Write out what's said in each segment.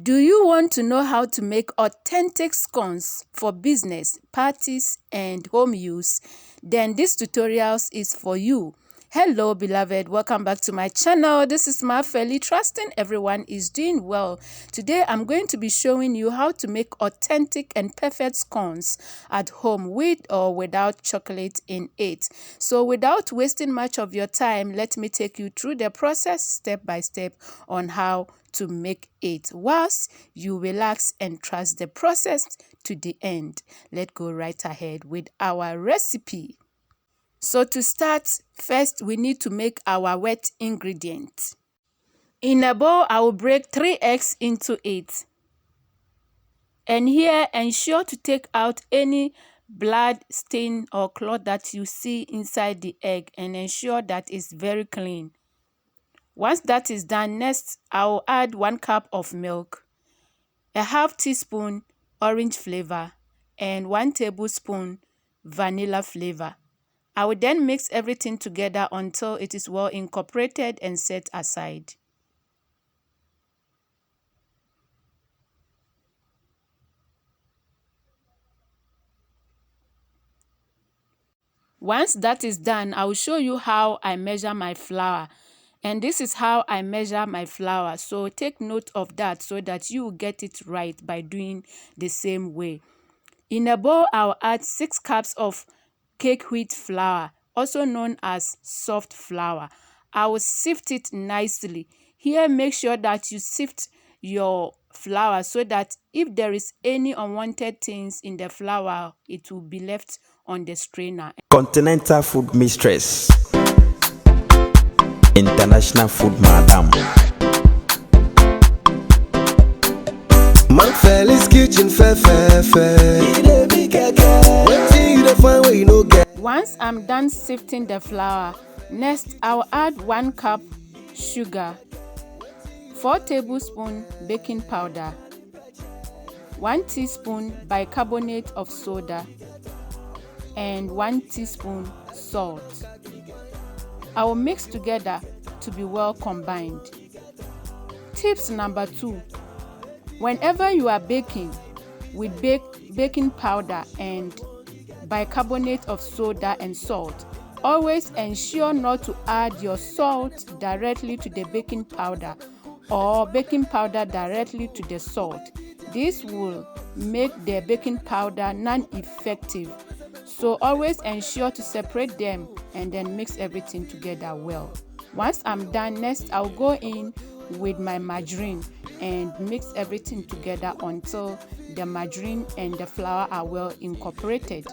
Do you want to know how to make authentic scones for business, parties, and home use? Then this tutorial is for you. Hello beloved, welcome back to my channel. This is Mafeli, trusting everyone is doing well. Today I'm going to be showing you how to make authentic and perfect scones at home with or without chocolate in it. So without wasting much of your time, let me take you through the process step by step on how to make it whilst you relax and trust the process to the end. Let's go right ahead with our recipe. So to start, first we need to make our wet ingredient. In a bowl, I will break 3 eggs into it. And here, ensure to take out any blood stain or clot that you see inside the egg and ensure that it's very clean. Once that is done, next I will add 1 cup of milk, a half teaspoon orange flavor, and 1 tablespoon vanilla flavor. I will then mix everything together until it is well incorporated and set aside. Once that is done, I will show you how I measure my flour. And this is how I measure my flour. So take note of that so that you will get it right by doing the same way. In a bowl, I'll add 6 cups of cake wheat flour, also known as soft flour. I will sift it nicely. Here, make sure that you sift your flour so that if there is any unwanted things in the flour, it will be left on the strainer. Continental food mistress, international food madam. Manfeli's kitchen fair. Once I'm done sifting the flour, next I'll add 1 cup sugar, 4 tablespoons baking powder, 1 teaspoon bicarbonate of soda, and 1 teaspoon salt. I will mix together to be well combined. Tips number 2. Whenever you are baking with baking powder and bicarbonate of soda and salt, always ensure not to add your salt directly to the baking powder or baking powder directly to the salt. This will make the baking powder non-effective. So always ensure to separate them and then mix everything together well. Once I'm done, next I'll go in with my margarine and mix everything together until the margarine and the flour are well incorporated.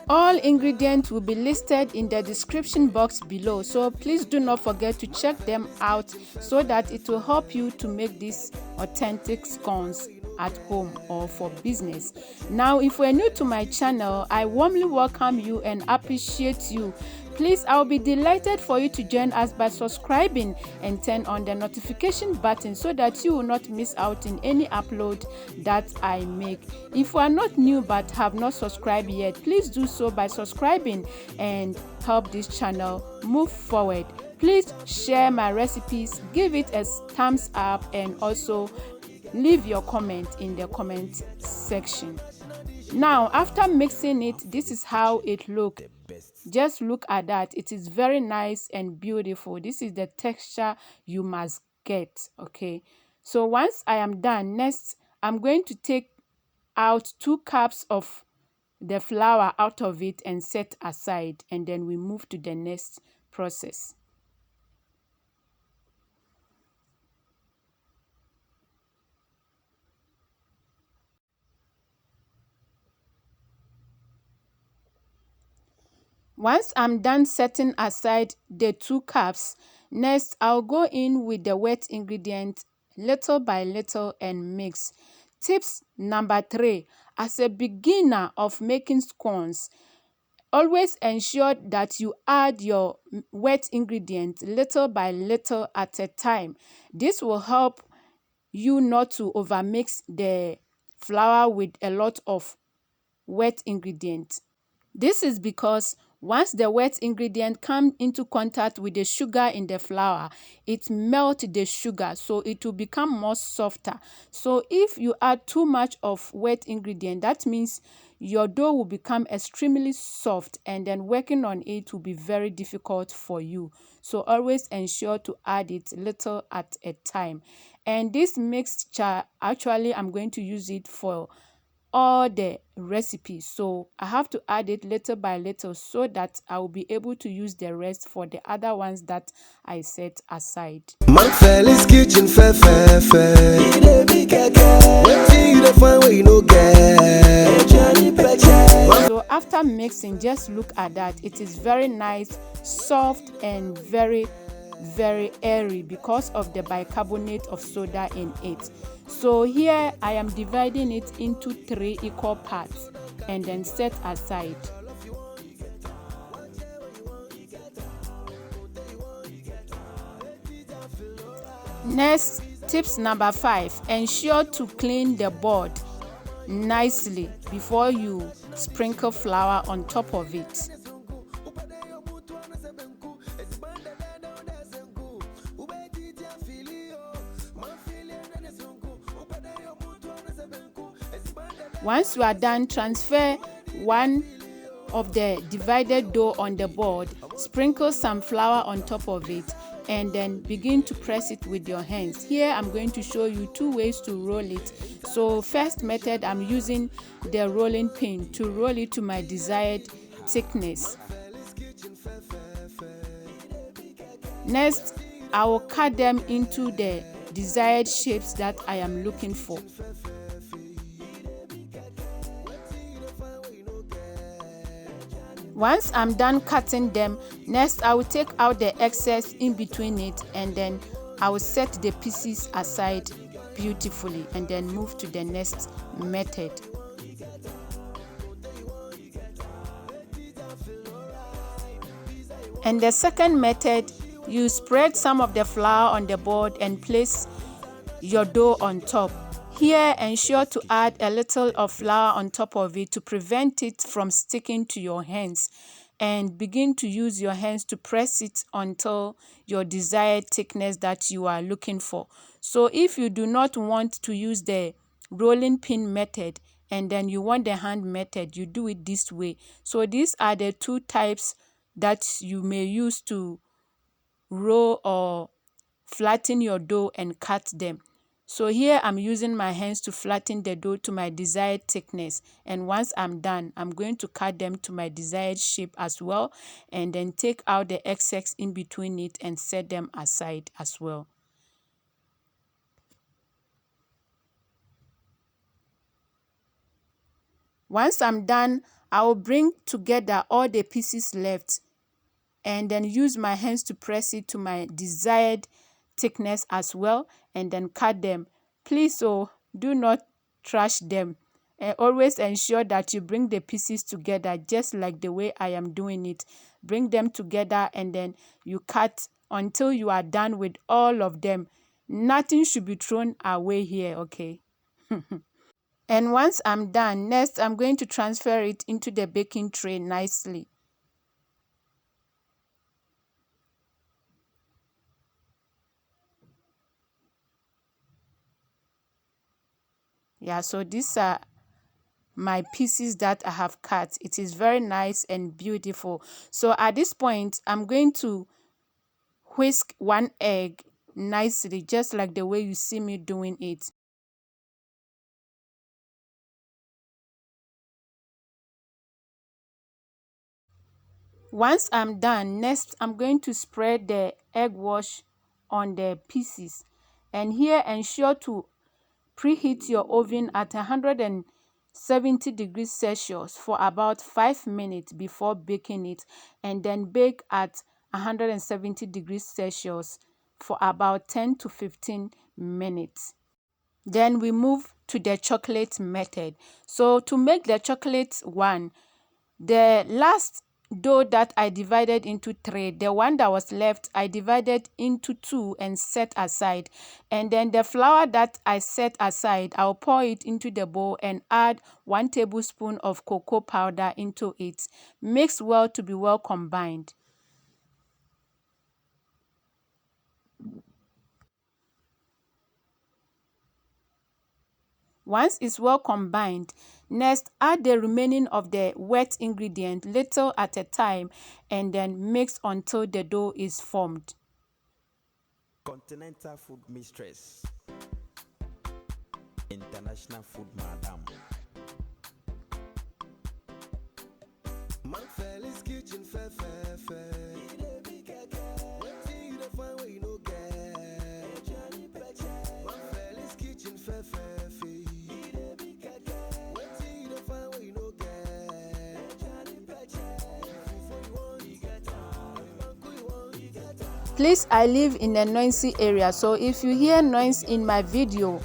All ingredients will be listed in the description box below, so please do not forget to check them out so that it will help you to make these authentic scones at home or for business. Now, if you're new to my channel, I warmly welcome you and appreciate you. Please, I'll be delighted for you to join us by subscribing and turn on the notification button so that you will not miss out in any upload that I make. If you are not new but have not subscribed yet, please do so by subscribing and help this channel move forward. Please share my recipes, give it a thumbs up, and also leave your comment in the comment section. Now, after mixing it, this is how it looks. Just look at that. It is very nice and beautiful. This is the texture you must get. Okay, so once I am done, next I'm going to take out 2 cups of the flour out of it and set aside, and then we move to the next process. Once I'm done setting aside the 2 cups, next I'll go in with the wet ingredient little by little and mix. Tips number 3. As a beginner of making scones, always ensure that you add your wet ingredient little by little at a time. This will help you not to overmix the flour with a lot of wet ingredients. This is because Once the wet ingredient come into contact with the sugar in the flour, it melts the sugar, so it will become more softer. So if you add too much of wet ingredient, that means your dough will become extremely soft, and then working on it will be very difficult for you. So always ensure to add it little at a time. And this mixture, actually I'm going to use it for all the recipes, so I have to add it little by little so that I will be able to use the rest for the other ones that I set aside. Man Feli's kitchen fair. So after mixing, just look at that. It is very nice, soft, and very airy because of the bicarbonate of soda in it. So here I am dividing it into 3 equal parts and then set aside. Next, tips number 5, ensure to clean the board nicely before you sprinkle flour on top of it. Once you are done, transfer one of the divided dough on the board, sprinkle some flour on top of it, and then begin to press it with your hands. Here I'm going to show you 2 ways to roll it. So first method, I'm using the rolling pin to roll it to my desired thickness. Next, I will cut them into the desired shapes that I am looking for. Once I'm done cutting them, next I will take out the excess in between it, and then I will set the pieces aside beautifully and then move to the next method. And the second method, you spread some of the flour on the board and place your dough on top. Here, ensure to add a little of flour on top of it to prevent it from sticking to your hands, and begin to use your hands to press it until your desired thickness that you are looking for. So if you do not want to use the rolling pin method and then you want the hand method, you do it this way. So these are the 2 types that you may use to roll or flatten your dough and cut them. So here I'm using my hands to flatten the dough to my desired thickness, and once I'm done, I'm going to cut them to my desired shape as well, and then take out the excess in between it and set them aside as well. Once I'm done, I will bring together all the pieces left and then use my hands to press it to my desired thickness as well, and then cut them. Please, do not trash them, and always ensure that you bring the pieces together just like the way I am doing it. Bring them together and then you cut until you are done with all of them. Nothing should be thrown away here, okay? And once I'm done, next I'm going to transfer it into the baking tray nicely. Yeah, so these are my pieces that I have cut. It is very nice and beautiful. So at this point, I'm going to whisk 1 egg nicely, just like the way you see me doing it. Once I'm done, next I'm going to spread the egg wash on the pieces. And here, ensure to preheat your oven at 170 degrees Celsius for about 5 minutes before baking it, and then bake at 170 degrees Celsius for about 10 to 15 minutes. Then we move to the chocolate method. So to make the chocolate one, the last dough that I divided into 3. The one that was left, I divided into 2 and set aside. And then the flour that I set aside, I'll pour it into the bowl and add 1 tablespoon of cocoa powder into it. Mix well to be well combined. Once it's well combined, next add the remaining of the wet ingredient little at a time and then mix until the dough is formed. Continental food mistress. International food madam. Manfeli's kitchen fair. Waiting to find where you no get. Manfeli's kitchen fair. Waiting to find where you no get. Please, I live in a noisy area, so if you hear noise in my video,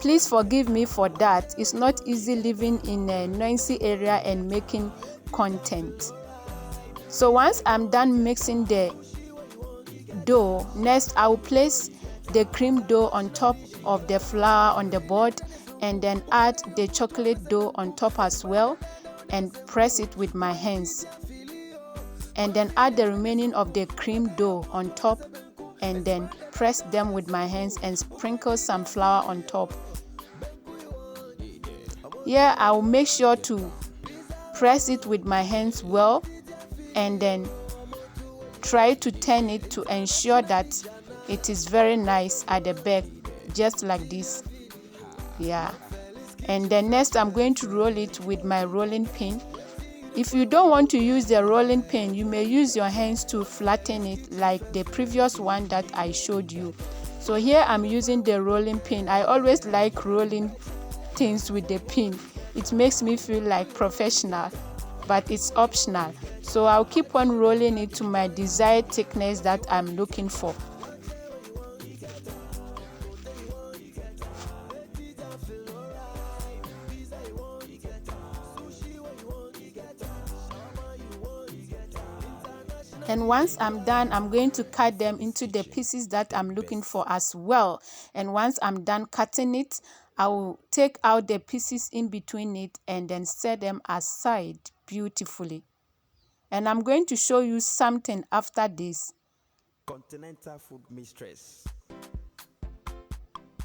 please forgive me for that. It's not easy living in a noisy area and making content. So once I'm done mixing the dough, next I will place the cream dough on top of the flour on the board and then add the chocolate dough on top as well and press it with my hands. And then add the remaining of the cream dough on top and then press them with my hands and sprinkle some flour on top. Here I will make sure to press it with my hands well and then try to turn it to ensure that it is very nice at the back, just like this. Yeah. And then next I'm going to roll it with my rolling pin. If you don't want to use the rolling pin, you may use your hands to flatten it like the previous one that I showed you. So here I'm using the rolling pin. I always like rolling things with the pin. It makes me feel like professional, but it's optional. So I'll keep on rolling it to my desired thickness that I'm looking for. And once I'm done, I'm going to cut them into the pieces that I'm looking for as well. And once I'm done cutting it, I will take out the pieces in between it and then set them aside beautifully. And I'm going to show you something after this. Continental food mistress.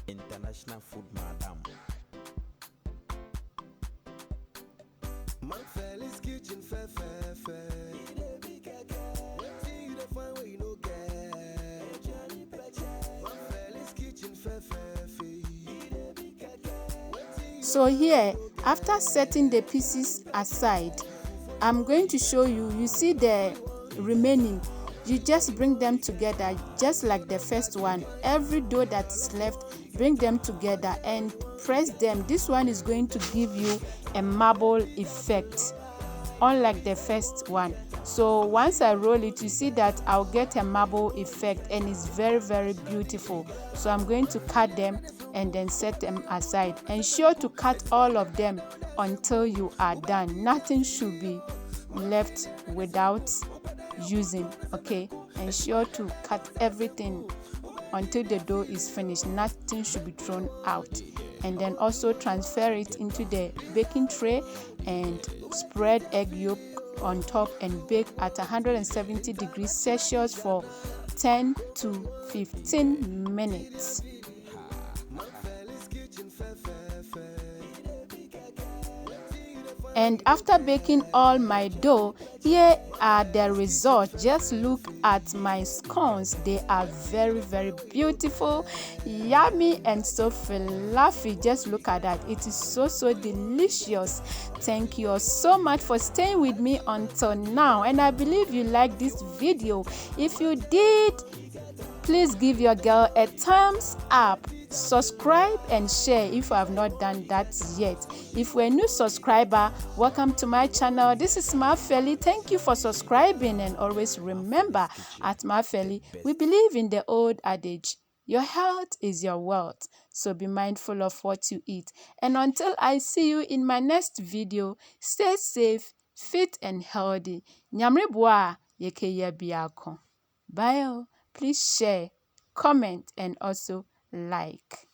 International food madam. Manfeli's kitchen fair. Waiting to find where you no get. Manfeli's kitchen fair. So here, after setting the pieces aside, I'm going to show you, you see the remaining, you just bring them together just like the first one. Every dough that's left, bring them together and press them. This one is going to give you a marble effect, unlike the first one. So once I roll it, you see that I'll get a marble effect and it's very, very beautiful. So I'm going to cut them and then set them aside. Ensure to cut all of them until you are done. Nothing should be left without using. Okay, ensure to cut everything until the dough is finished. Nothing should be thrown out. And then also transfer it into the baking tray and spread egg yolk on top and bake at 170 degrees Celsius for 10 to 15 minutes. And after baking all my dough, here are the results. Just look at my scones. They are very, very beautiful, yummy, and so fluffy. Just look at that. It is so, so delicious. Thank you all so much for staying with me until now. And I believe you liked this video. If you did, please give your girl a thumbs up. Subscribe and share if you have not done that yet. If you're a new subscriber, welcome to my channel. This is Marfeli. Thank you for subscribing, and always remember, at Marfeli, we believe in the old adage, your health is your wealth. So be mindful of what you eat. And until I see you in my next video, stay safe, fit and healthy. Nyamre boa yekeya biako. Bye. Please share, comment and also like.